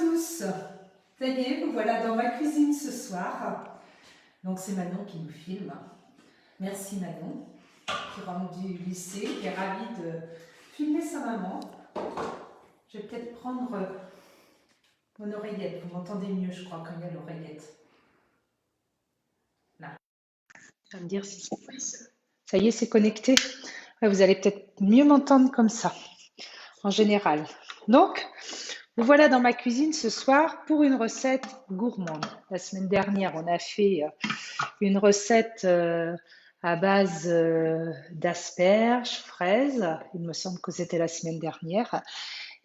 tous. Ça y est, vous voilà dans ma cuisine ce soir. Donc c'est Manon qui nous filme. Merci Manon, qui rentre du lycée, qui est ravie de filmer sa maman. Je vais peut-être prendre mon oreillette. Vous m'entendez mieux, je crois, quand il y a l'oreillette. Là. Tu vas me dire si ça y est, c'est connecté. Ouais, vous allez peut-être mieux m'entendre comme ça, en général. Donc, vous voilà dans ma cuisine ce soir pour une recette gourmande. La semaine dernière, on a fait une recette à base d'asperges, fraises. Il me semble que c'était la semaine dernière.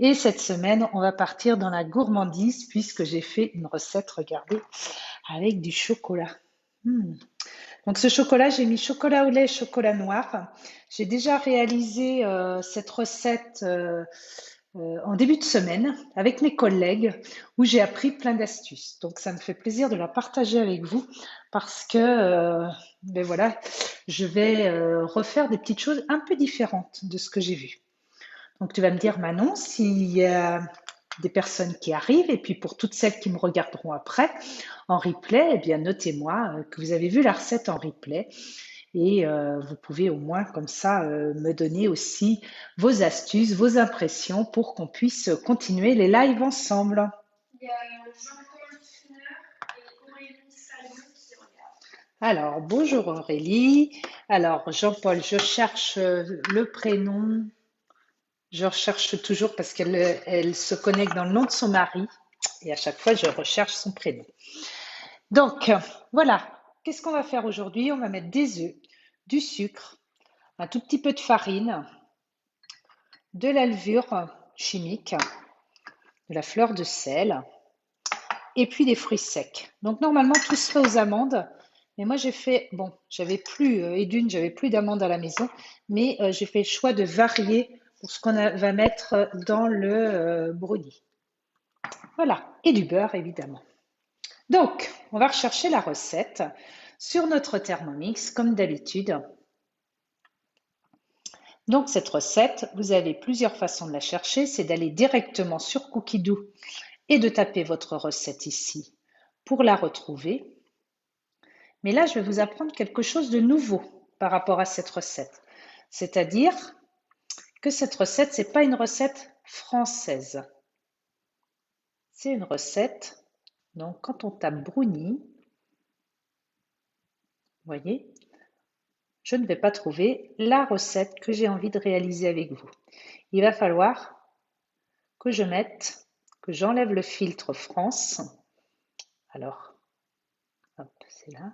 Et cette semaine, on va partir dans la gourmandise puisque j'ai fait une recette, regardez, avec du chocolat. Donc ce chocolat, j'ai mis chocolat au lait, chocolat noir. J'ai déjà réalisé cette recette en début de semaine avec mes collègues où j'ai appris plein d'astuces. Donc ça me fait plaisir de la partager avec vous parce que ben voilà, je vais refaire des petites choses un peu différentes de ce que j'ai vu. Donc tu vas me dire Manon, s'il y a des personnes qui arrivent et puis pour toutes celles qui me regarderont après en replay, eh bien notez-moi que vous avez vu la recette en replay et vous pouvez au moins comme ça me donner aussi vos astuces, vos impressions pour qu'on puisse continuer les lives ensemble. Il y a Jean-Paul Fineur et Aurélie Salmon qui regardent. Alors, bonjour Aurélie. Alors, Jean-Paul, je cherche le prénom. Je recherche toujours parce qu'elle se connecte dans le nom de son mari et à chaque fois, je recherche son prénom. Donc, voilà. Qu'est-ce qu'on va faire aujourd'hui? On va mettre des œufs, du sucre, un tout petit peu de farine, de la levure chimique, de la fleur de sel et puis des fruits secs. Donc, normalement, tout se fait aux amandes. Mais moi, j'ai fait, bon, j'avais plus, j'avais plus d'amandes à la maison, mais j'ai fait le choix de varier pour ce qu'on va mettre dans le brownie. Voilà, et du beurre évidemment. Donc, on va rechercher la recette sur notre Thermomix comme d'habitude. Donc, cette recette, vous avez plusieurs façons de la chercher. C'est d'aller directement sur Cookidoo et de taper votre recette ici pour la retrouver. Mais là, je vais vous apprendre quelque chose de nouveau par rapport à cette recette. C'est-à-dire que cette recette, ce n'est pas une recette française. C'est une recette, donc quand on tape brownie, vous voyez, je ne vais pas trouver la recette que j'ai envie de réaliser avec vous. Il va falloir que j'enlève le filtre France. Alors, hop, c'est là.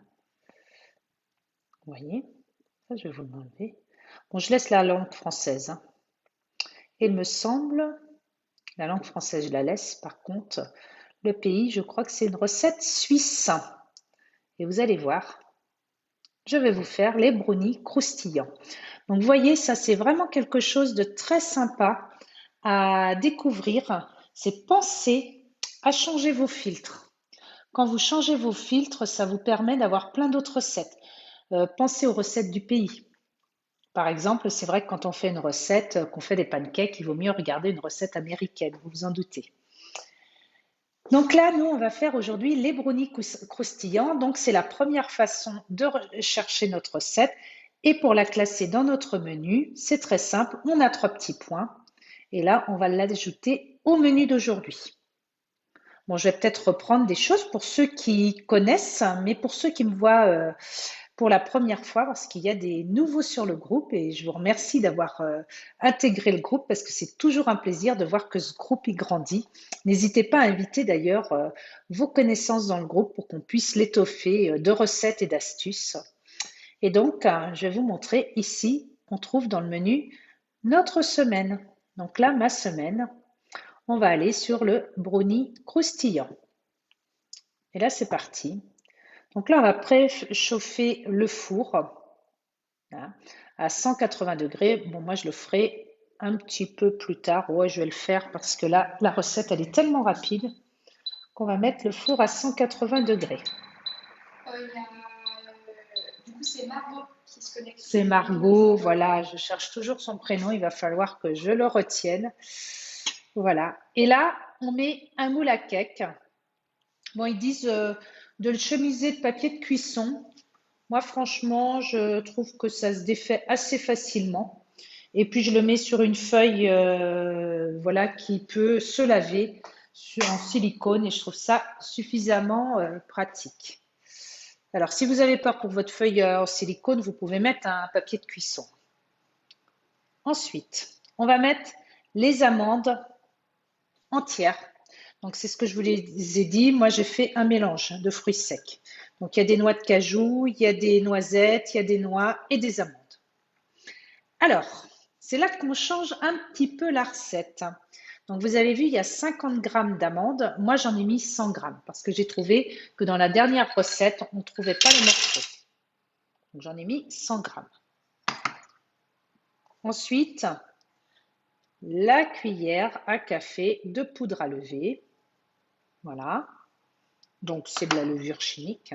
Vous voyez, ça je vais vous l'enlever. Bon, je laisse la langue française. Il me semble, la langue française, je la laisse. Par contre, le pays, je crois que c'est une recette suisse. Et vous allez voir, je vais vous faire les brownies croustillants. Donc, vous voyez, ça, c'est vraiment quelque chose de très sympa à découvrir. C'est penser à changer vos filtres. Quand vous changez vos filtres, ça vous permet d'avoir plein d'autres recettes. Pensez aux recettes du pays. Par exemple, c'est vrai que quand on fait une recette, qu'on fait des pancakes, il vaut mieux regarder une recette américaine, vous vous en doutez. Donc là, nous, on va faire aujourd'hui les brownies croustillants. Donc, c'est la première façon de chercher notre recette. Et pour la classer dans notre menu, c'est très simple. On a 3 petits points. Et là, on va l'ajouter au menu d'aujourd'hui. Bon, je vais peut-être reprendre des choses pour ceux qui connaissent, mais pour ceux qui me voient pour la première fois, parce qu'il y a des nouveaux sur le groupe et je vous remercie d'avoir intégré le groupe parce que c'est toujours un plaisir de voir que ce groupe y grandit. N'hésitez pas à inviter d'ailleurs vos connaissances dans le groupe pour qu'on puisse l'étoffer de recettes et d'astuces. Et donc, je vais vous montrer ici, on trouve dans le menu notre semaine. Donc là, ma semaine, on va aller sur le brownie croustillant. Et là, c'est parti. Donc là, on va préchauffer le four à 180 degrés. Bon, moi, je le ferai un petit peu plus tard. Ouais, je vais le faire parce que là, la recette, elle est tellement rapide qu'on va mettre le four à 180 degrés. Du coup, c'est Margot qui se connecte. C'est Margot, voilà, je cherche toujours son prénom, il va falloir que je le retienne. Voilà. Et là, on met un moule à cake. Bon, ils disent de le chemiser de papier de cuisson. Moi, franchement, je trouve que ça se défait assez facilement. Et puis, je le mets sur une feuille voilà, qui peut se laver en silicone et je trouve ça suffisamment pratique. Alors, si vous avez peur pour votre feuille en silicone, vous pouvez mettre un papier de cuisson. Ensuite, on va mettre les amandes entières. Donc, c'est ce que je vous ai dit. Moi, j'ai fait un mélange de fruits secs. Donc, il y a des noix de cajou, il y a des noisettes, il y a des noix et des amandes. Alors, c'est là qu'on change un petit peu la recette. Donc, vous avez vu, il y a 50 grammes d'amandes. Moi, j'en ai mis 100 grammes parce que j'ai trouvé que dans la dernière recette, on ne trouvait pas les morceaux. Donc, j'en ai mis 100 grammes. Ensuite, la cuillère à café de poudre à lever. Voilà. Donc, c'est de la levure chimique.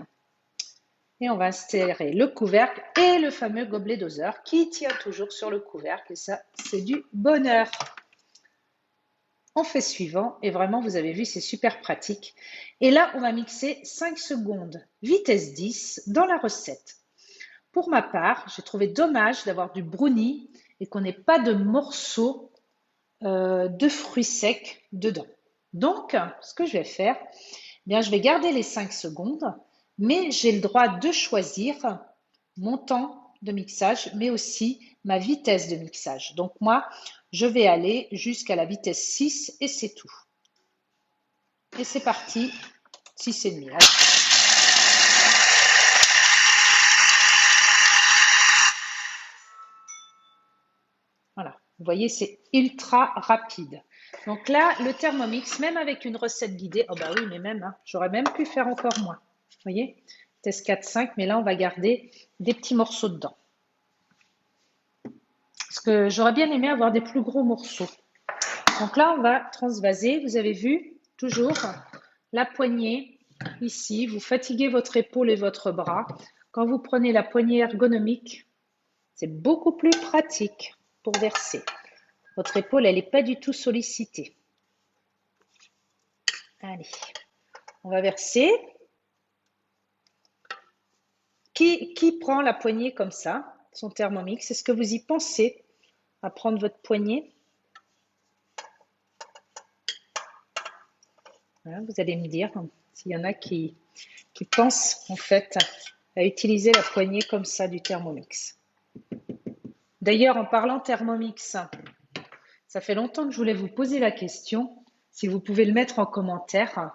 Et on va insérer le couvercle et le fameux gobelet doseur qui tient toujours sur le couvercle. Et ça, c'est du bonheur. On fait suivant et vraiment, vous avez vu, c'est super pratique. Et là, on va mixer 5 secondes, vitesse 10, dans la recette. Pour ma part, j'ai trouvé dommage d'avoir du brownie et qu'on n'ait pas de morceaux de fruits secs dedans. Donc, ce que je vais faire, bien, je vais garder les 5 secondes, mais j'ai le droit de choisir mon temps de mixage, mais aussi ma vitesse de mixage. Donc moi, je vais aller jusqu'à la vitesse 6 et c'est tout. Et c'est parti, 6,5. Allez. Voilà, vous voyez, c'est ultra rapide. Donc là, le Thermomix, même avec une recette guidée, oh bah oui, mais même, hein, j'aurais même pu faire encore moins. Vous voyez, test 4, 5, mais là, on va garder des petits morceaux dedans. Parce que j'aurais bien aimé avoir des plus gros morceaux. Donc là, on va transvaser. Vous avez vu, toujours la poignée ici. Vous fatiguez votre épaule et votre bras. Quand vous prenez la poignée ergonomique, c'est beaucoup plus pratique pour verser. Votre épaule, elle n'est pas du tout sollicitée. Allez, on va verser. Qui prend la poignée comme ça, son Thermomix? Est-ce que vous y pensez à prendre votre poignée? Voilà, vous allez me dire s'il y en a qui pensent en fait à utiliser la poignée comme ça du Thermomix. D'ailleurs, en parlant Thermomix, ça fait longtemps que je voulais vous poser la question, si vous pouvez le mettre en commentaire.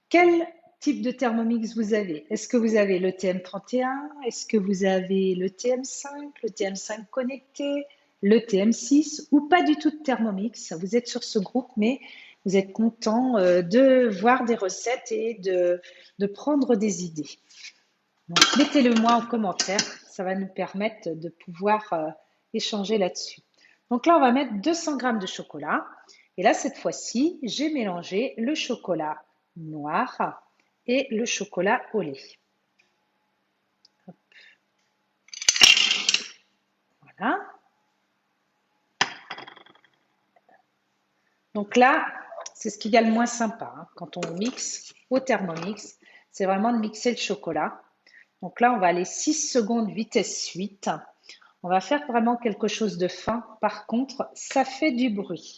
Quel type de Thermomix vous avez? Est-ce que vous avez le TM31? Est-ce que vous avez le TM5, le TM5 connecté, le TM6 ou pas du tout de Thermomix? Vous êtes sur ce groupe, mais vous êtes content de voir des recettes et de prendre des idées. Donc, mettez-le moi en commentaire, ça va nous permettre de pouvoir échanger là-dessus. Donc là, on va mettre 200 g de chocolat. Et là, cette fois-ci, j'ai mélangé le chocolat noir et le chocolat au lait. Hop. Voilà. Donc là, c'est ce qu'il y a le moins sympa hein, quand on mixe au Thermomix, c'est vraiment de mixer le chocolat. Donc là, on va aller 6 secondes vitesse 8. On va faire vraiment quelque chose de fin. Par contre, ça fait du bruit.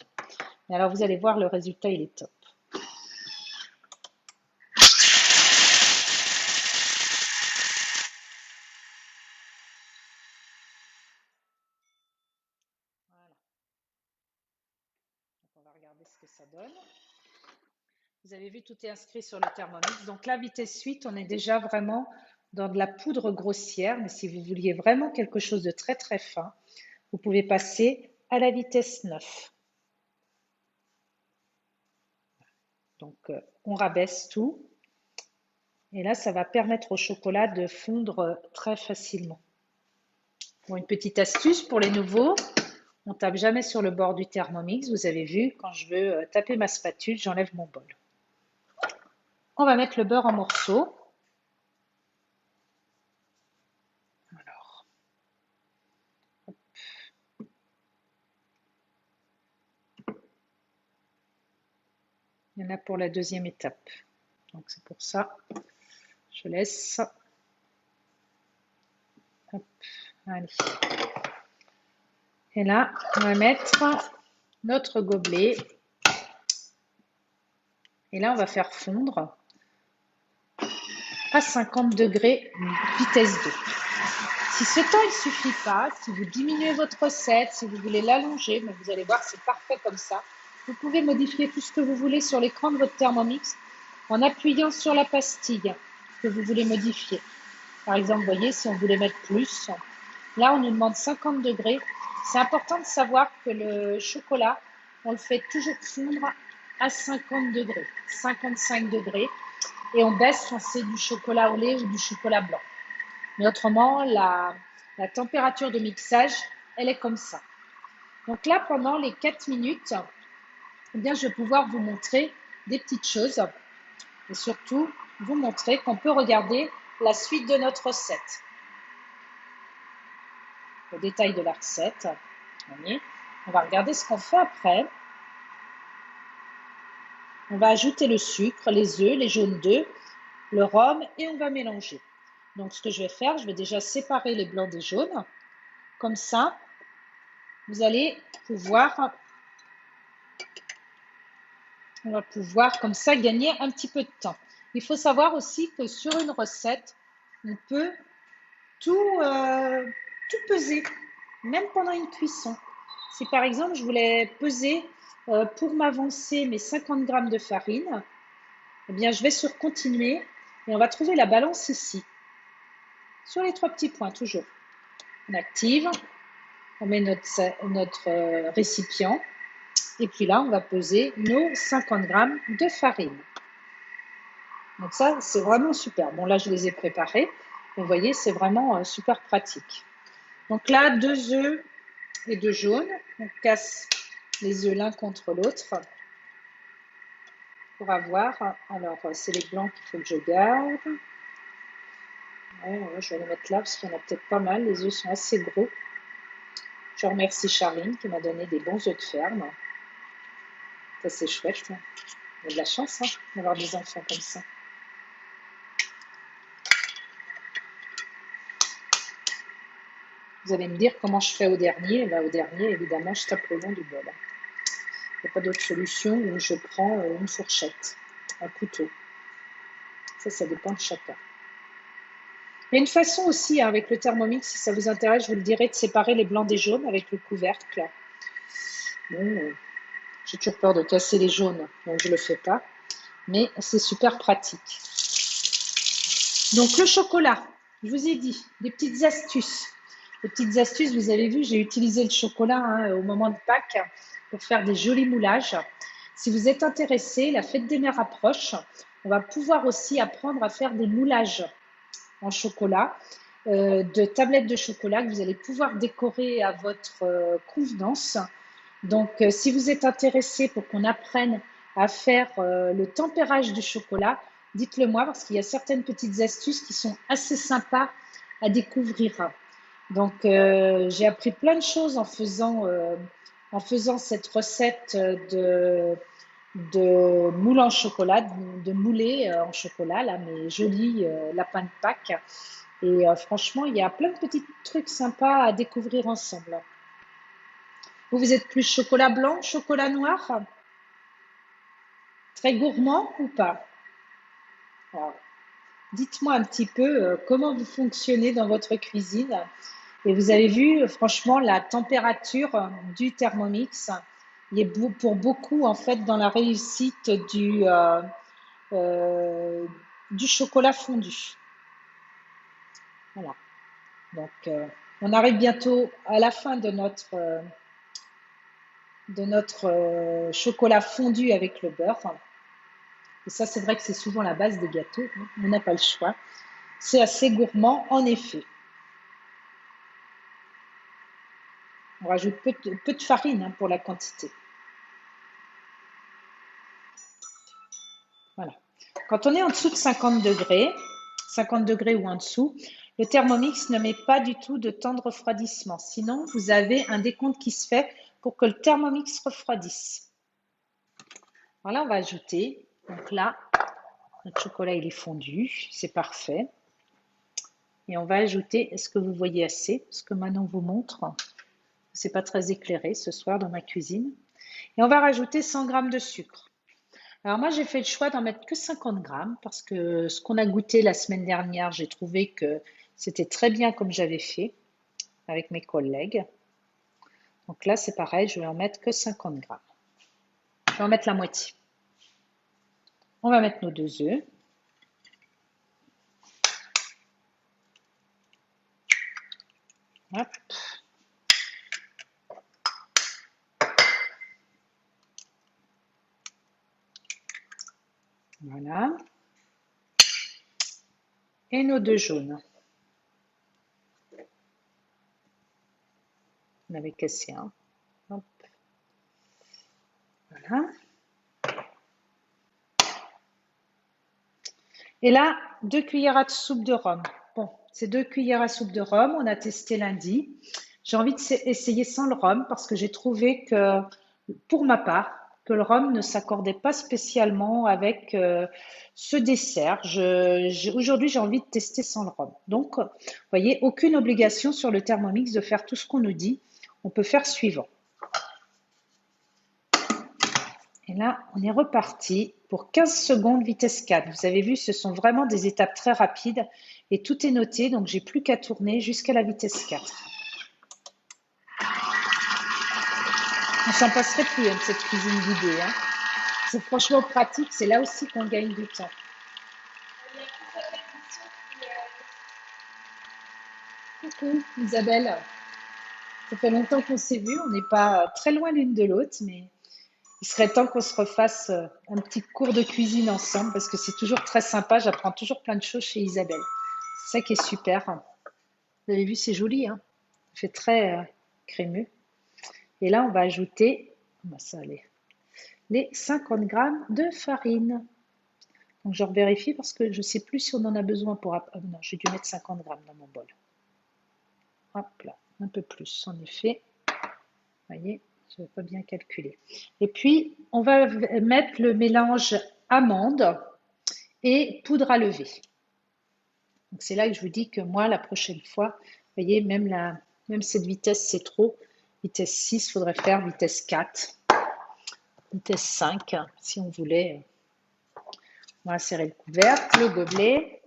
Et alors, vous allez voir, le résultat, il est top. Voilà. Donc, on va regarder ce que ça donne. Vous avez vu, tout est inscrit sur le Thermomix. Donc la vitesse 8, on est déjà vraiment dans de la poudre grossière. Mais si vous vouliez vraiment quelque chose de très très fin, vous pouvez passer à la vitesse 9. Donc on rabaisse tout. Et là, ça va permettre au chocolat de fondre très facilement. Bon, une petite astuce pour les nouveaux. On ne tape jamais sur le bord du Thermomix. Vous avez vu, quand je veux taper ma spatule, j'enlève mon bol. On va mettre le beurre en morceaux. Alors, Il y en a pour la deuxième étape. Donc c'est pour ça, je laisse. Hop, allez. Et là, on va mettre notre gobelet. Et là, on va faire fondre à 50 degrés vitesse 2. Si ce temps ne suffit pas, si vous diminuez votre recette, si vous voulez l'allonger, mais vous allez voir, c'est parfait comme ça. Vous pouvez modifier tout ce que vous voulez sur l'écran de votre Thermomix en appuyant sur la pastille que vous voulez modifier. Par exemple, vous voyez, si on voulait mettre plus, là, on nous demande 50 degrés. C'est important de savoir que le chocolat, on le fait toujours fondre à 50 degrés, 55 degrés. Et on baisse quand c'est du chocolat au lait ou du chocolat blanc. Mais autrement, la température de mixage, elle est comme ça. Donc là, pendant les 4 minutes, eh bien, je vais pouvoir vous montrer des petites choses et surtout vous montrer qu'on peut regarder la suite de notre recette. Le détail de la recette. On va regarder ce qu'on fait après. On va ajouter le sucre, les œufs, les jaunes d'œufs, le rhum et on va mélanger. Donc, ce que je vais faire, je vais déjà séparer les blancs des jaunes. Comme ça, vous allez pouvoir, on va pouvoir comme ça gagner un petit peu de temps. Il faut savoir aussi que sur une recette, on peut tout peser, même pendant une cuisson. Si par exemple, je voulais peser pour m'avancer mes 50 g de farine, eh bien, je vais sur continuer et on va trouver la balance ici. Sur les 3 petits points, toujours. On active, on met notre récipient et puis là, on va peser nos 50 g de farine. Donc ça, c'est vraiment super. Bon, là, je les ai préparés. Vous voyez, c'est vraiment super pratique. Donc là, 2 œufs et 2 jaunes. On casse les œufs l'un contre l'autre pour avoir. Alors, c'est les blancs qu'il faut que je garde. Ouais, je vais les mettre là parce qu'il y en a peut-être pas mal. Les œufs sont assez gros. Je remercie Charline qui m'a donné des bons œufs de ferme. Ça, c'est chouette. Il y a de la chance d'avoir des enfants comme ça. Vous allez me dire comment je fais au dernier. Au dernier, évidemment, je tape le long du bol. Il n'y a pas d'autre solution où je prends une fourchette, un couteau. Ça dépend de chacun. Il y a une façon aussi, avec le Thermomix, si ça vous intéresse, je vous le dirai, de séparer les blancs des jaunes avec le couvercle. Bon, j'ai toujours peur de casser les jaunes, donc je ne le fais pas. Mais c'est super pratique. Donc le chocolat, je vous ai dit, des petites astuces. Les petites astuces, vous avez vu, j'ai utilisé le chocolat au moment de Pâques pour faire des jolis moulages. Si vous êtes intéressé, la fête des mères approche. On va pouvoir aussi apprendre à faire des moulages en chocolat, de tablettes de chocolat que vous allez pouvoir décorer à votre convenance. Donc, si vous êtes intéressé pour qu'on apprenne à faire le tempérage du chocolat, dites-le moi parce qu'il y a certaines petites astuces qui sont assez sympas à découvrir. Donc, j'ai appris plein de choses en faisant cette recette de moule en chocolat, de mouler en chocolat, là, mes jolis lapins de Pâques. Et franchement, il y a plein de petits trucs sympas à découvrir ensemble. Vous êtes plus chocolat blanc, chocolat noir? Très gourmand ou pas? Alors, dites-moi un petit peu comment vous fonctionnez dans votre cuisine. Et vous avez vu, franchement, la température du Thermomix il est pour beaucoup, en fait, dans la réussite du chocolat fondu. Voilà. Donc, on arrive bientôt à la fin de notre chocolat fondu avec le beurre. Et ça, c'est vrai que c'est souvent la base des gâteaux. On n'a pas le choix. C'est assez gourmand, en effet. On rajoute peu de farine pour la quantité. Voilà. Quand on est en dessous de 50 degrés ou en dessous, le Thermomix ne met pas du tout de temps de refroidissement. Sinon, vous avez un décompte qui se fait pour que le Thermomix refroidisse. Alors là, on va ajouter. Donc là, notre chocolat, il est fondu. C'est parfait. Et on va ajouter, est-ce que vous voyez assez? Ce que Manon vous montre. C'est pas très éclairé ce soir dans ma cuisine. Et on va rajouter 100 g de sucre. Alors moi, j'ai fait le choix d'en mettre que 50 grammes parce que ce qu'on a goûté la semaine dernière, j'ai trouvé que c'était très bien comme j'avais fait avec mes collègues. Donc là, c'est pareil, je vais en mettre que 50 grammes. Je vais en mettre la moitié. On va mettre nos 2 œufs. Hop. Voilà. Et nos 2 jaunes. On avait cassé un. Hop. Voilà. Et là, 2 cuillères à soupe de rhum. Bon, c'est 2 cuillères à soupe de rhum. On a testé lundi. J'ai envie d'essayer sans le rhum parce que j'ai trouvé que, pour ma part, que le rhum ne s'accordait pas spécialement avec ce dessert. Aujourd'hui, j'ai envie de tester sans le rhum. Donc, vous voyez, aucune obligation sur le Thermomix de faire tout ce qu'on nous dit. On peut faire suivant. Et là, on est reparti pour 15 secondes vitesse 4. Vous avez vu, ce sont vraiment des étapes très rapides et tout est noté, donc j'ai plus qu'à tourner jusqu'à la vitesse 4. On s'en passerait plus de cette cuisine guidée. Hein. C'est franchement pratique, c'est là aussi qu'on gagne du temps. Il y a plus de répétition Coucou Isabelle, ça fait longtemps qu'on s'est vu, on n'est pas très loin l'une de l'autre, mais il serait temps qu'on se refasse un petit cours de cuisine ensemble parce que c'est toujours très sympa, j'apprends toujours plein de choses chez Isabelle. C'est ça qui est super. Vous avez vu, c'est joli, hein. Ça fait très crémeux. Et là, on va ajouter, ça allait, les 50 grammes de farine. Donc, je revérifie parce que je ne sais plus si on en a besoin pour... Oh, non, j'ai dû mettre 50 grammes dans mon bol. Hop là, un peu plus, en effet. Vous voyez, je n'avais pas bien calculé. Et puis, on va mettre le mélange amande et poudre à lever. Donc, c'est là que je vous dis que moi, la prochaine fois, vous voyez, même cette vitesse, c'est trop. Vitesse 6, il faudrait faire vitesse 4, vitesse 5, si on voulait. On va serrer le couvercle, le gobelet.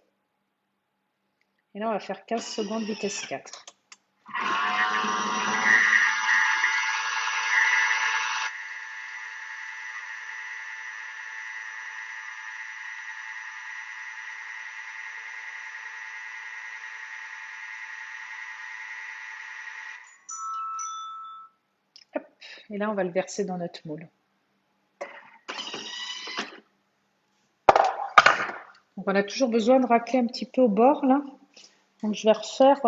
Et là, on va faire 15 secondes vitesse 4. Hop. Et là, on va le verser dans notre moule. Donc, on a toujours besoin de racler un petit peu au bord, là. Donc, je vais refaire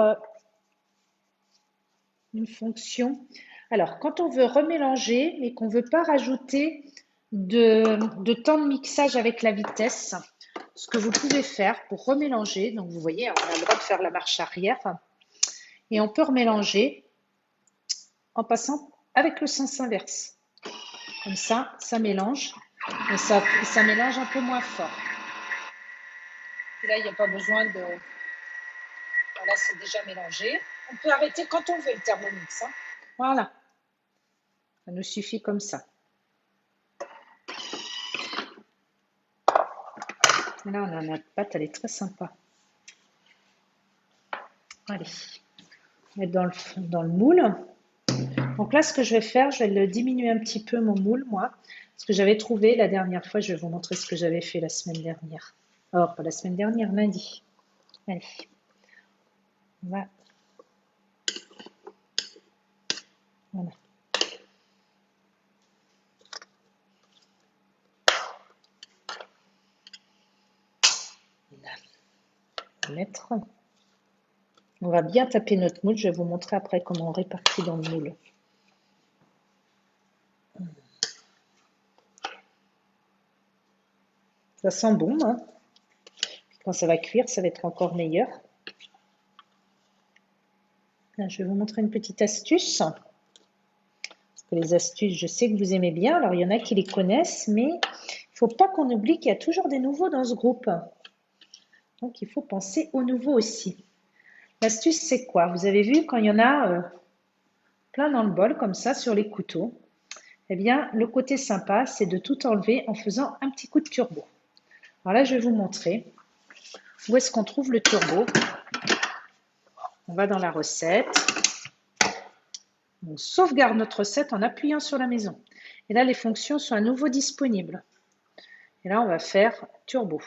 une fonction. Alors, quand on veut remélanger et qu'on ne veut pas rajouter de temps de mixage avec la vitesse, ce que vous pouvez faire pour remélanger, donc vous voyez, on a le droit de faire la marche arrière, et on peut remélanger en passant avec le sens inverse. Comme ça mélange, et ça mélange un peu moins fort. Et là, il n'y a pas besoin de... Voilà, c'est déjà mélangé. On peut arrêter quand on veut le Thermomix. Hein. Voilà. Ça nous suffit comme ça. Et là, on a notre pâte, elle est très sympa. Allez, on va mettre dans le moule. Donc là, ce que je vais faire, je vais le diminuer un petit peu mon moule, moi. Ce que j'avais trouvé la dernière fois, je vais vous montrer ce que j'avais fait la semaine dernière. Alors, pas la semaine dernière, lundi. Allez, on va... Voilà. Mettre. On va bien taper notre moule. Je vais vous montrer après comment on répartit dans le moule. Ça sent bon, hein? Quand ça va cuire, ça va être encore meilleur. Là, je vais vous montrer une petite astuce. Parce que les astuces, je sais que vous aimez bien. Alors, il y en a qui les connaissent, mais il ne faut pas qu'on oublie qu'il y a toujours des nouveaux dans ce groupe. Donc, il faut penser aux nouveaux aussi. L'astuce, c'est quoi? Vous avez vu, quand il y en a plein dans le bol, comme ça, sur les couteaux, eh bien, le côté sympa, c'est de tout enlever en faisant un petit coup de turbo. Alors là, je vais vous montrer où est-ce qu'on trouve le turbo. On va dans la recette. On sauvegarde notre recette en appuyant sur la maison. Et là, les fonctions sont à nouveau disponibles. Et là, on va faire turbo.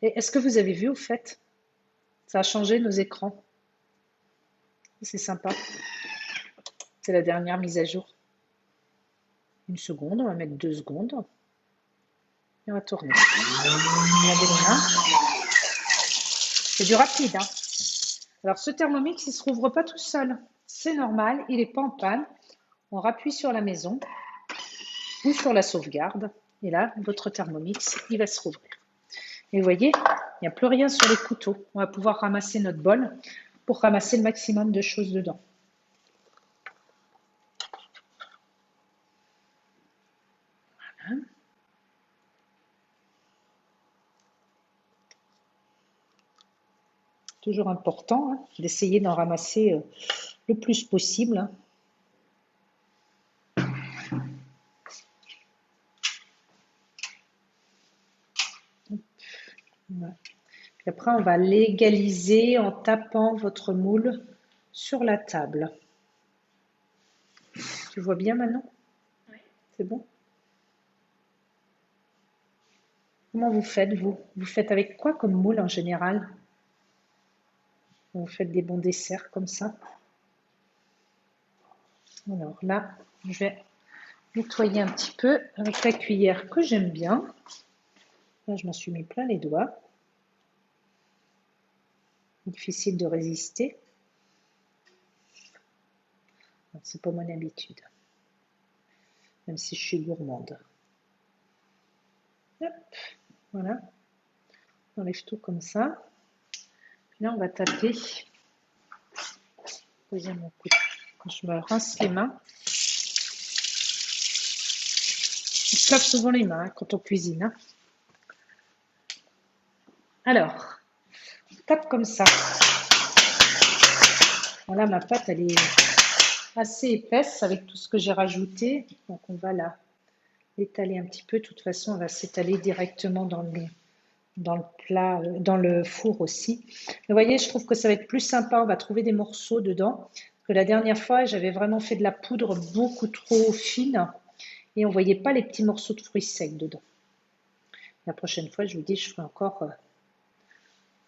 Et est-ce que vous avez vu, au fait, ça a changé nos écrans. C'est sympa. C'est la dernière mise à jour. Une seconde, on va mettre 2 secondes. Et on va tourner. Regardez les mains. C'est du rapide. Hein. Alors, ce Thermomix, il ne se rouvre pas tout seul. C'est normal, il n'est pas en panne. On rappuie sur la maison ou sur la sauvegarde. Et là, votre Thermomix, il va se rouvrir. Et vous voyez, il n'y a plus rien sur les couteaux. On va pouvoir ramasser notre bol pour ramasser le maximum de choses dedans. Voilà. Toujours important hein, d'essayer d'en ramasser le plus possible. Voilà. Puis après, on va l'égaliser en tapant votre moule sur la table. Tu vois bien maintenant? Oui. C'est bon? Comment vous faites, vous? Vous faites avec quoi comme moule en général? Vous faites des bons desserts comme ça? Alors là, je vais nettoyer un petit peu avec la cuillère que j'aime bien. Là, je m'en suis mis plein les doigts. Difficile de résister. C'est pas mon habitude, même si je suis gourmande. Hop, voilà. On enlève tout comme ça. Puis là, on va taper. Poser mon coude. Je me rince les mains. On se lave souvent les mains hein, quand on cuisine. Hein. Alors, on tape comme ça. Voilà, ma pâte, elle est assez épaisse avec tout ce que j'ai rajouté. Donc, on va l'étaler un petit peu. De toute façon, on va s'étaler directement dans le plat, dans le four aussi. Vous voyez, je trouve que ça va être plus sympa. On va trouver des morceaux dedans. Que la dernière fois, j'avais vraiment fait de la poudre beaucoup trop fine et on ne voyait pas les petits morceaux de fruits secs dedans. La prochaine fois, je vous dis, je ferai encore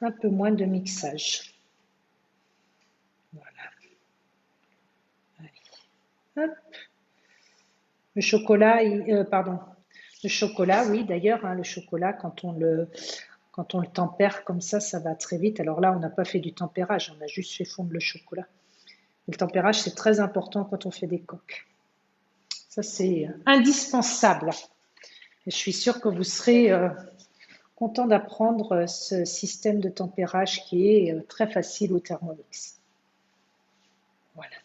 un peu moins de mixage. Voilà. Allez. Hop. Le chocolat, le chocolat, oui, d'ailleurs, hein, le chocolat, quand on le tempère comme ça va très vite. Alors là, on n'a pas fait du tempérage, on a juste fait fondre le chocolat. Et le tempérage, c'est très important quand on fait des coques. Ça, c'est indispensable. Et je suis sûre que vous serez content d'apprendre ce système de tempérage qui est très facile au Thermomix. Voilà.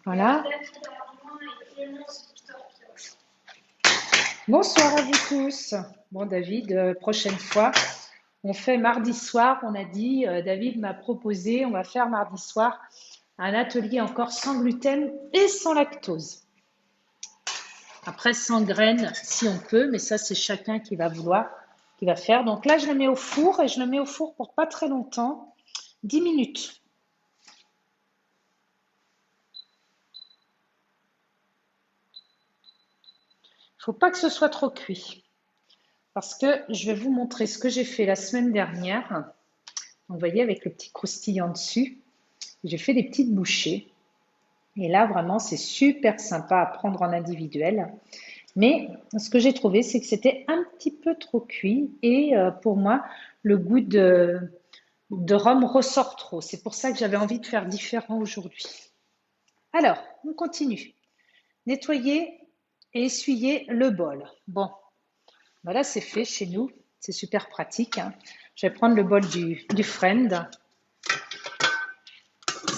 Voilà. Bonsoir à vous tous. Bon, David, prochaine fois, on fait mardi soir. On a dit, David m'a proposé, on va faire mardi soir un atelier encore sans gluten et sans lactose. Après, sans graines, si on peut, mais ça, c'est chacun qui va vouloir, qui va faire. Donc là, je le mets au four et je le mets au four pour pas très longtemps, 10 minutes. Il ne faut pas que ce soit trop cuit. Parce que je vais vous montrer ce que j'ai fait la semaine dernière. Vous voyez, avec le petit croustillant dessus, j'ai fait des petites bouchées. Et là, vraiment, c'est super sympa à prendre en individuel. Mais ce que j'ai trouvé, c'est que c'était un petit peu trop cuit. Et pour moi, le goût de rhum ressort trop. C'est pour ça que j'avais envie de faire différent aujourd'hui. Alors, on continue. Nettoyer et essuyer le bol. Bon, voilà, c'est fait chez nous. C'est super pratique. Hein. Je vais prendre le bol du Friend.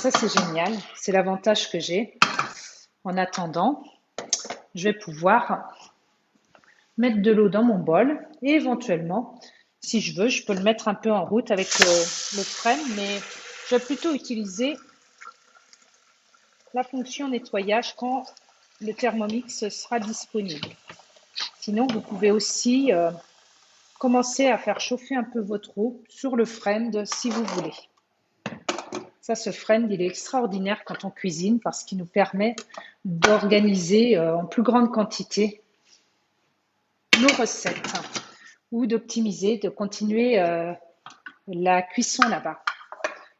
ça, c'est génial. C'est l'avantage que j'ai. En attendant, je vais pouvoir mettre de l'eau dans mon bol et éventuellement, si je veux, je peux le mettre un peu en route avec le frame, mais je vais plutôt utiliser la fonction nettoyage quand le Thermomix sera disponible. Sinon, vous pouvez aussi commencer à faire chauffer un peu votre eau sur le friend si vous voulez. Ça, ce friend, il est extraordinaire quand on cuisine parce qu'il nous permet d'organiser en plus grande quantité nos recettes ou d'optimiser, de continuer la cuisson là-bas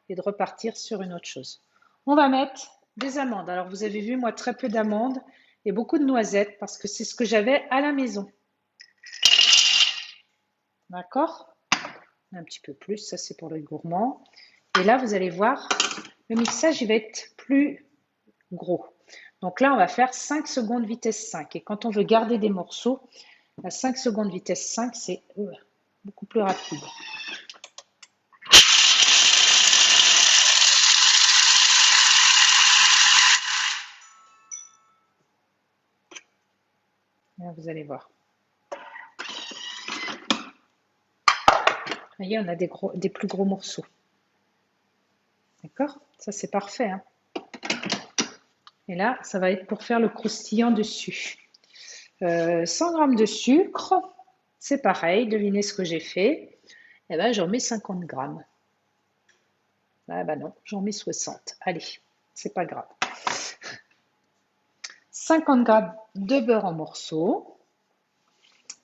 et de repartir sur une autre chose. On va mettre des amandes. Alors, vous avez vu, moi, très peu d'amandes et beaucoup de noisettes parce que c'est ce que j'avais à la maison. D'accord? Un petit peu plus, ça c'est pour les gourmands. Et là, vous allez voir, le mixage, il va être plus gros. Donc là, on va faire 5 secondes vitesse 5. Et quand on veut garder des morceaux, à 5 secondes vitesse 5, c'est beaucoup plus rapide. Là, vous allez voir. Vous voyez, on a des plus gros morceaux. D'accord? Ça, c'est parfait. Hein? Et là, ça va être pour faire le croustillant dessus. 100 g de sucre, c'est pareil. Devinez ce que j'ai fait. Eh bien, j'en mets 50 g. Ah ben non, j'en mets 60. Allez, c'est pas grave. 50 g de beurre en morceaux.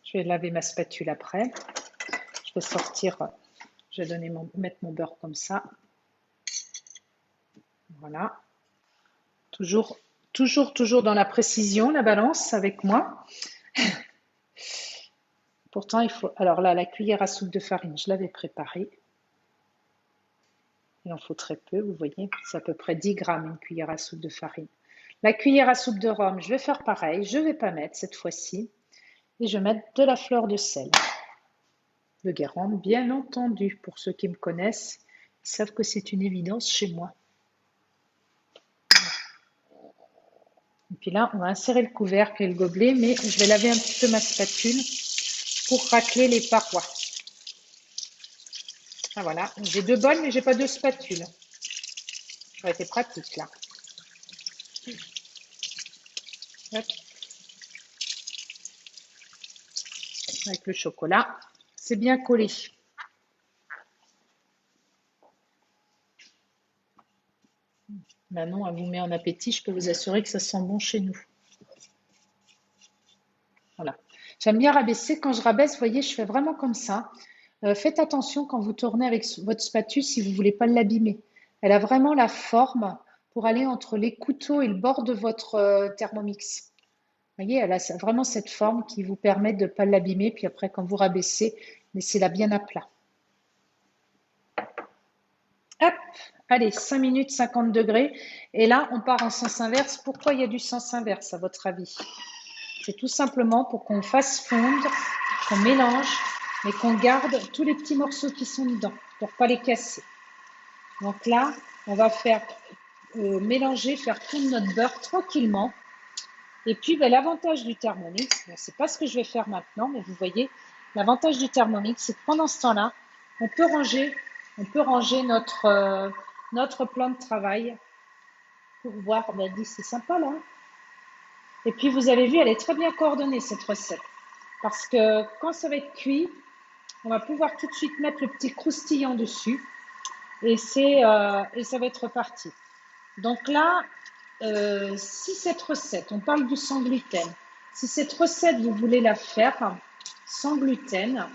Je vais laver ma spatule après. Je vais sortir, je vais mettre mon beurre comme ça. Voilà. Toujours dans la précision, la balance avec moi. Pourtant, il faut... Alors là, la cuillère à soupe de farine, je l'avais préparée. Il en faut très peu, vous voyez. C'est à peu près 10 g une cuillère à soupe de farine. La cuillère à soupe de rhum, je vais faire pareil. Je ne vais pas mettre cette fois-ci. Et je vais mettre de la fleur de sel. De Guérande, bien entendu. Pour ceux qui me connaissent, ils savent que c'est une évidence chez moi. Et puis là, on va insérer le couvercle et le gobelet, mais je vais laver un petit peu ma spatule pour racler les parois. Ah voilà, j'ai 2 bols, mais j'ai pas 2 spatules. Ça aurait été pratique là. Hop. Avec le chocolat, c'est bien collé. Manon, elle vous met en appétit, je peux vous assurer que ça sent bon chez nous. Voilà. J'aime bien rabaisser. Quand je rabaisse, vous voyez, je fais vraiment comme ça. Faites attention quand vous tournez avec votre spatule si vous ne voulez pas l'abîmer. Elle a vraiment la forme pour aller entre les couteaux et le bord de votre Thermomix. Vous voyez, elle a vraiment cette forme qui vous permet de ne pas l'abîmer. Puis après, quand vous rabaissez, laissez-la bien à plat. Hop, allez, 5 minutes, 50 degrés. Et là, on part en sens inverse. Pourquoi il y a du sens inverse, à votre avis? C'est tout simplement pour qu'on fasse fondre, qu'on mélange, mais qu'on garde tous les petits morceaux qui sont dedans, pour ne pas les casser. Donc là, on va faire mélanger, faire fondre notre beurre tranquillement. Et puis, l'avantage du Thermomix, c'est pas ce que je vais faire maintenant, mais vous voyez, l'avantage du Thermomix, c'est que pendant ce temps-là, on peut ranger notre plan de travail pour voir. Ben, c'est sympa là. Et puis, vous avez vu, elle est très bien coordonnée, cette recette. Parce que quand ça va être cuit, on va pouvoir tout de suite mettre le petit croustillant dessus. Et ça va être reparti. Donc là, si cette recette, on parle du sans gluten, si cette recette, vous voulez la faire sans gluten,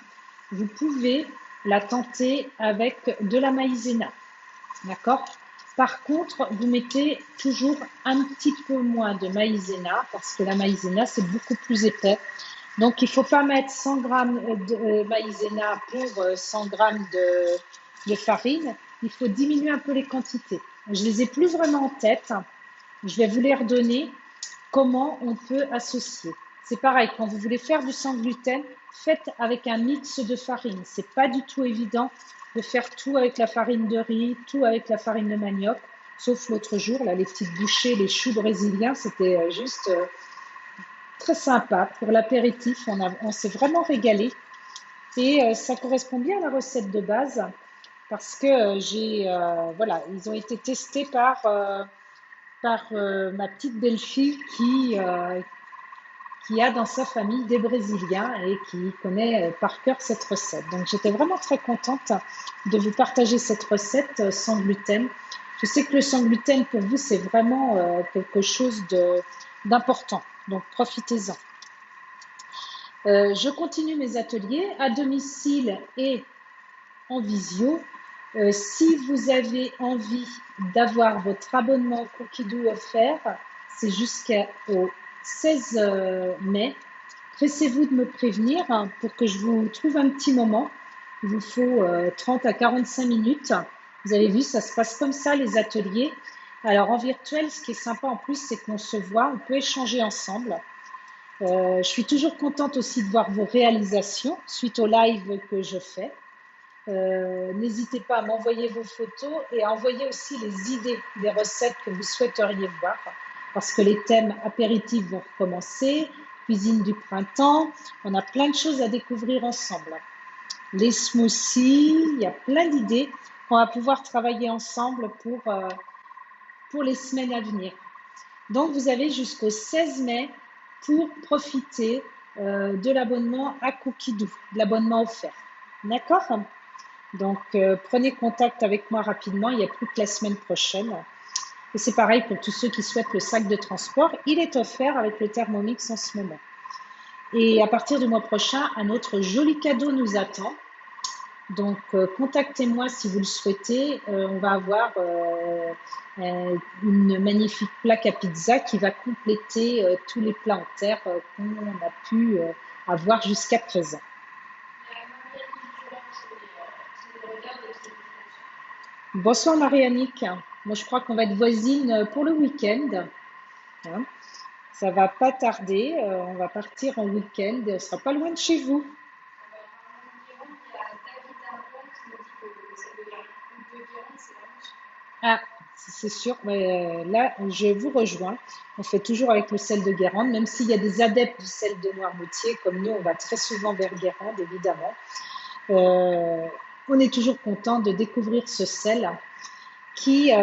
vous pouvez la tenter avec de la maïzena. D'accord? Par contre, vous mettez toujours un petit peu moins de maïzena parce que la maïzena, c'est beaucoup plus épais. Donc, il ne faut pas mettre 100 g de maïzena pour 100 g de farine. Il faut diminuer un peu les quantités. Je ne les ai plus vraiment en tête. Je vais vous les redonner. Comment on peut associer. C'est pareil, quand vous voulez faire du sans gluten, faites avec un mix de farine. Ce n'est pas du tout évident de faire tout avec la farine de riz, tout avec la farine de manioc. Sauf l'autre jour, là, les petites bouchées, les choux brésiliens, c'était juste très sympa. Pour l'apéritif, on s'est vraiment régalé. Et ça correspond bien à la recette de base parce que voilà, ils ont été testés par ma petite belle-fille qui a dans sa famille des Brésiliens et qui connaît par cœur cette recette. Donc j'étais vraiment très contente de vous partager cette recette sans gluten. Je sais que le sans gluten pour vous c'est vraiment quelque chose d'important, donc profitez-en. Je continue mes ateliers à domicile et en visio. Si vous avez envie d'avoir votre abonnement Cookidoo offert, c'est jusqu'au 16 mai. Pressez-vous de me prévenir pour que je vous trouve un petit moment. Il vous faut 30 à 45 minutes. Vous avez vu, ça se passe comme ça, les ateliers. Alors en virtuel, ce qui est sympa en plus, c'est qu'on se voit, on peut échanger ensemble. Je suis toujours contente aussi de voir vos réalisations suite au live que je fais. N'hésitez pas à m'envoyer vos photos et à envoyer aussi les idées des recettes que vous souhaiteriez voir parce que les thèmes apéritifs vont recommencer, cuisine du printemps, on a plein de choses à découvrir ensemble. Les smoothies, il y a plein d'idées qu'on va pouvoir travailler ensemble pour les semaines à venir. Donc vous avez jusqu'au 16 mai pour profiter de l'abonnement à Cookidoo, de l'abonnement offert. D'accord ? Donc, prenez contact avec moi rapidement, il n'y a plus que la semaine prochaine. Et c'est pareil pour tous ceux qui souhaitent le sac de transport, il est offert avec le Thermomix en ce moment. Et à partir du mois prochain, un autre joli cadeau nous attend. Donc, contactez-moi si vous le souhaitez. On va avoir une magnifique plaque à pizza qui va compléter tous les plats en terre qu'on a pu avoir jusqu'à présent. Bonsoir Marie-Annick. Moi, je crois qu'on va être voisines pour le week-end. Hein. Ça va pas tarder. On va partir en week-end et on sera pas loin de chez vous. Ah, c'est sûr. Mais, là, je vous rejoins. On fait toujours avec le sel de Guérande, même s'il y a des adeptes du sel de Noirmoutier, comme nous, on va très souvent vers Guérande, évidemment. On est toujours content de découvrir ce sel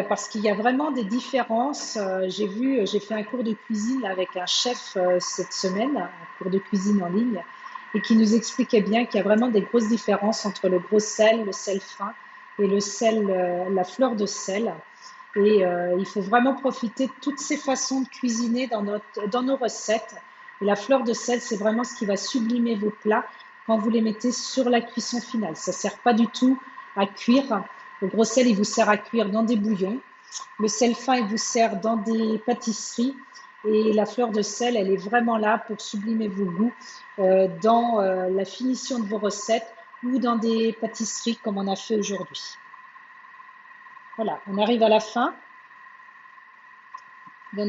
parce qu'il y a vraiment des différences. J'ai fait un cours de cuisine avec un chef cette semaine, un cours de cuisine en ligne, et qui nous expliquait bien qu'il y a vraiment des grosses différences entre le gros sel, le sel fin et le sel, la fleur de sel. Et il faut vraiment profiter de toutes ces façons de cuisiner dans nos recettes. Et la fleur de sel, c'est vraiment ce qui va sublimer vos plats quand vous les mettez sur la cuisson finale. Ça ne sert pas du tout à cuire. Le gros sel, il vous sert à cuire dans des bouillons. Le sel fin, il vous sert dans des pâtisseries. Et la fleur de sel, elle est vraiment là pour sublimer vos goûts dans la finition de vos recettes ou dans des pâtisseries comme on a fait aujourd'hui. Voilà, on arrive à la fin de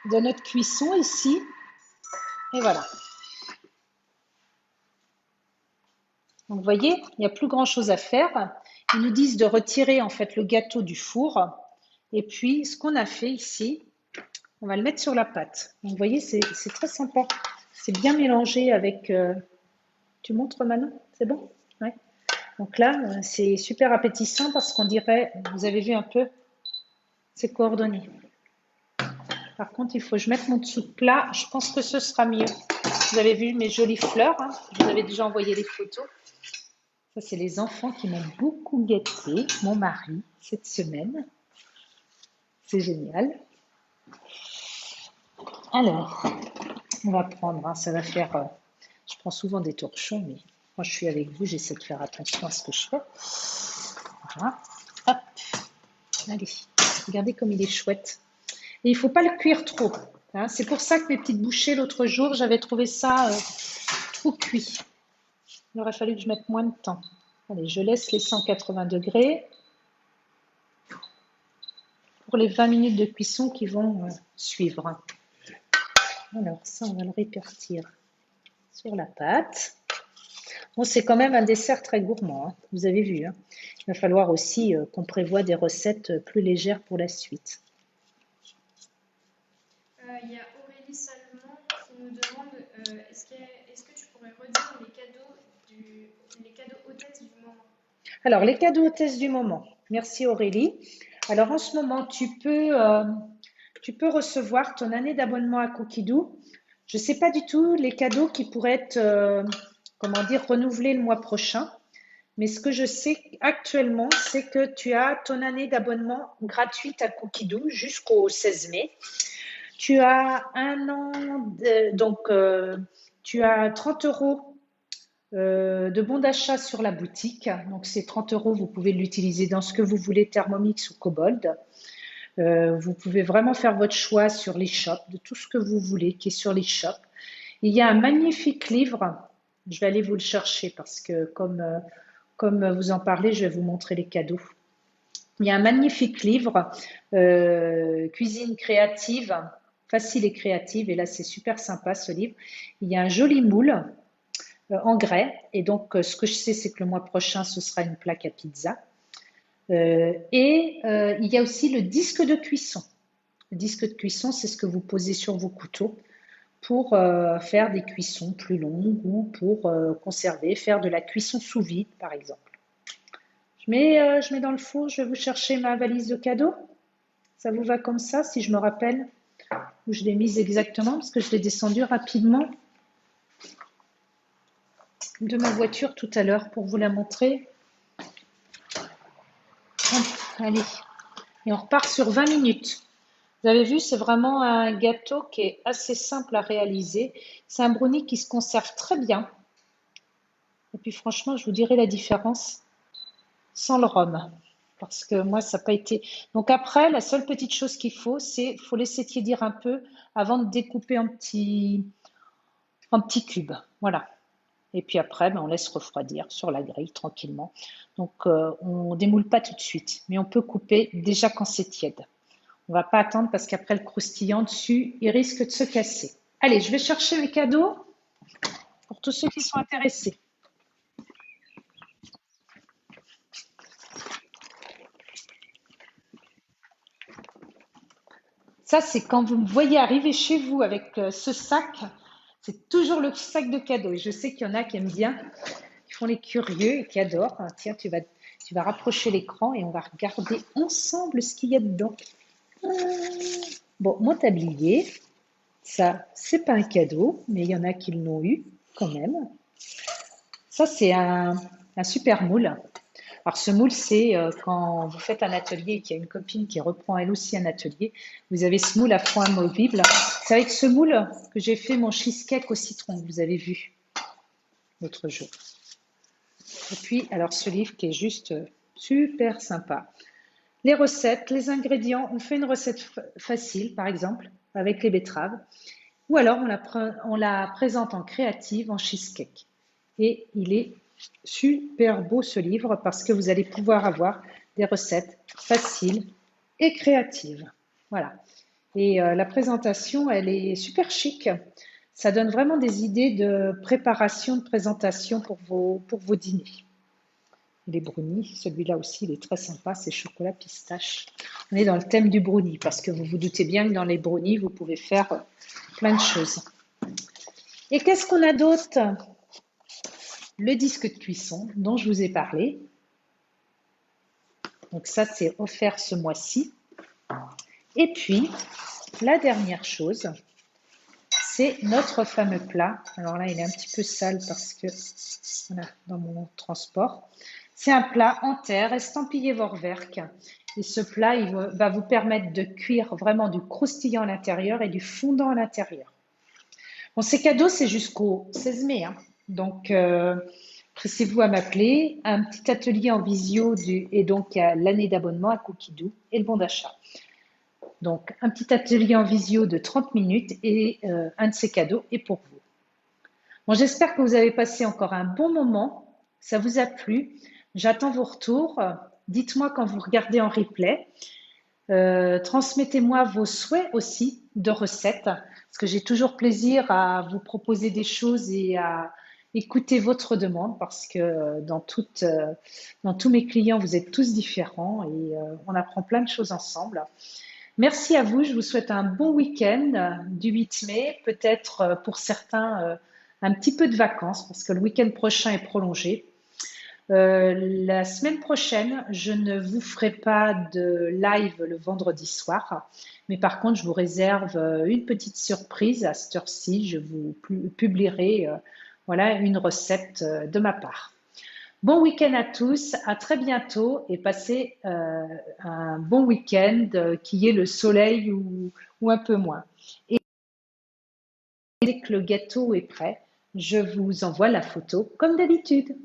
de notre cuisson ici. Et voilà. Donc, vous voyez, il n'y a plus grand chose à faire. Ils nous disent de retirer en fait le gâteau du four. Et puis, ce qu'on a fait ici, on va le mettre sur la pâte. Donc, vous voyez, c'est très sympa. C'est bien mélangé avec... Tu montres Manon? C'est bon? Ouais. Donc là, c'est super appétissant parce qu'on dirait, vous avez vu un peu, c'est coordonné. Par contre, il faut que je mette mon dessous de plat. Je pense que ce sera mieux. Vous avez vu mes jolies fleurs. Hein. Je vous avais déjà envoyé les photos. Ça, c'est les enfants qui m'ont beaucoup gâté. Mon mari, cette semaine. C'est génial. Alors, on va prendre. Hein, ça va faire... je prends souvent des torchons, mais quand je suis avec vous, j'essaie de faire attention à ce que je fais. Voilà. Hop. Allez. Regardez comme il est chouette. Et il ne faut pas le cuire trop. Hein. C'est pour ça que mes petites bouchées, l'autre jour, j'avais trouvé ça trop cuit. Il aurait fallu que je mette moins de temps. Allez, je laisse les 180 degrés pour les 20 minutes de cuisson qui vont suivre. Alors, ça, on va le répartir sur la pâte. Bon, c'est quand même un dessert très gourmand, hein, vous avez vu, hein. Il va falloir aussi qu'on prévoie des recettes plus légères pour la suite. Il y a Aurélie Salmon qui nous demande est-ce que tu pourrais redire les cadeaux hôtesses du moment? Alors, les cadeaux hôtesses du moment. Merci Aurélie. Alors, en ce moment, tu peux recevoir ton année d'abonnement à Cookidoo. Je ne sais pas du tout les cadeaux qui pourraient être, comment dire, renouvelés le mois prochain. Mais ce que je sais actuellement, c'est que tu as ton année d'abonnement gratuite à Cookidoo jusqu'au 16 mai. Tu as un an, tu as 30 euros de bon d'achat sur la boutique. Donc, ces 30 euros, vous pouvez l'utiliser dans ce que vous voulez, Thermomix ou Kobold. Vous pouvez vraiment faire votre choix sur les shops, de tout ce que vous voulez qui est sur les shops. Il y a un magnifique livre. Je vais aller vous le chercher parce que comme vous en parlez, je vais vous montrer les cadeaux. Il y a un magnifique livre, Cuisine créative, facile et créative. Et là, c'est super sympa ce livre. Il y a un joli moule en grès. Et donc, ce que je sais, c'est que le mois prochain, ce sera une plaque à pizza. Il y a aussi le disque de cuisson. Le disque de cuisson, c'est ce que vous posez sur vos couteaux pour faire des cuissons plus longues ou pour conserver, faire de la cuisson sous vide, par exemple. Je mets dans le four, je vais vous chercher ma valise de cadeaux. Ça vous va comme ça, si je me rappelle où je l'ai mise exactement, parce que je l'ai descendue rapidement de ma voiture tout à l'heure pour vous la montrer. Allez, et on repart sur 20 minutes. Vous avez vu, c'est vraiment un gâteau qui est assez simple à réaliser. C'est un brownie qui se conserve très bien. Et puis franchement, je vous dirai la différence sans le rhum. Parce que moi, ça n'a pas été. Donc après, la seule petite chose qu'il faut, c'est faut laisser tiédir un peu avant de découper en petits cubes. Voilà. Et puis après, on laisse refroidir sur la grille tranquillement. Donc on ne démoule pas tout de suite, mais on peut couper déjà quand c'est tiède. On ne va pas attendre parce qu'après le croustillant dessus, il risque de se casser. Allez, je vais chercher mes cadeaux pour tous ceux qui sont intéressés. Ça, c'est quand vous me voyez arriver chez vous avec ce sac, c'est toujours le sac de cadeaux. Et je sais qu'il y en a qui aiment bien, qui font les curieux et qui adorent. Ah, tiens, tu vas rapprocher l'écran et on va regarder ensemble ce qu'il y a dedans. Bon, mon tablier, ça, c'est pas un cadeau, mais il y en a qui l'ont eu quand même. Ça, c'est un super moule. Alors, ce moule, c'est quand vous faites un atelier et qu'il y a une copine qui reprend elle aussi un atelier, vous avez ce moule à fond amovible. C'est avec ce moule que j'ai fait mon cheesecake au citron, vous avez vu l'autre jour. Et puis, alors, ce livre qui est juste super sympa. Les recettes, les ingrédients, on fait une recette facile, par exemple, avec les betteraves, ou alors on la présente en créative, en cheesecake. Et il est super beau ce livre parce que vous allez pouvoir avoir des recettes faciles et créatives. Voilà. Et la présentation, elle est super chic. Ça donne vraiment des idées de préparation, de présentation pour vos dîners. Les brownies, celui-là aussi, il est très sympa, c'est chocolat pistache. On est dans le thème du brownie parce que vous vous doutez bien que dans les brownies, vous pouvez faire plein de choses. Et qu'est-ce qu'on a d'autre? Le disque de cuisson dont je vous ai parlé. Donc ça, c'est offert ce mois-ci. Et puis, la dernière chose, c'est notre fameux plat. Alors là, il est un petit peu sale parce que, voilà, dans mon transport. C'est un plat en terre, estampillé Vorwerk. Et ce plat, il va vous permettre de cuire vraiment du croustillant à l'intérieur et du fondant à l'intérieur. Bon, ces cadeaux, c'est jusqu'au 16 mai. Hein. Donc, pressez-vous à m'appeler. Un petit atelier en visio et donc il y a l'année d'abonnement à Cookidoo et le bon d'achat. Donc, un petit atelier en visio de 30 minutes et un de ces cadeaux est pour vous. Bon, j'espère que vous avez passé encore un bon moment. Ça vous a plu. J'attends vos retours. Dites-moi quand vous regardez en replay. Transmettez-moi vos souhaits aussi de recettes, parce que j'ai toujours plaisir à vous proposer des choses et écouter votre demande parce que dans tous mes clients, vous êtes tous différents et on apprend plein de choses ensemble. Merci à vous. Je vous souhaite un bon week-end du 8 mai, peut-être pour certains un petit peu de vacances parce que le week-end prochain est prolongé. La semaine prochaine, je ne vous ferai pas de live le vendredi soir, mais par contre, je vous réserve une petite surprise à cette heure-ci. Je vous publierai voilà, une recette de ma part. Bon week-end à tous, à très bientôt et passez un bon week-end qui y ait le soleil ou un peu moins. Et dès que le gâteau est prêt, je vous envoie la photo comme d'habitude.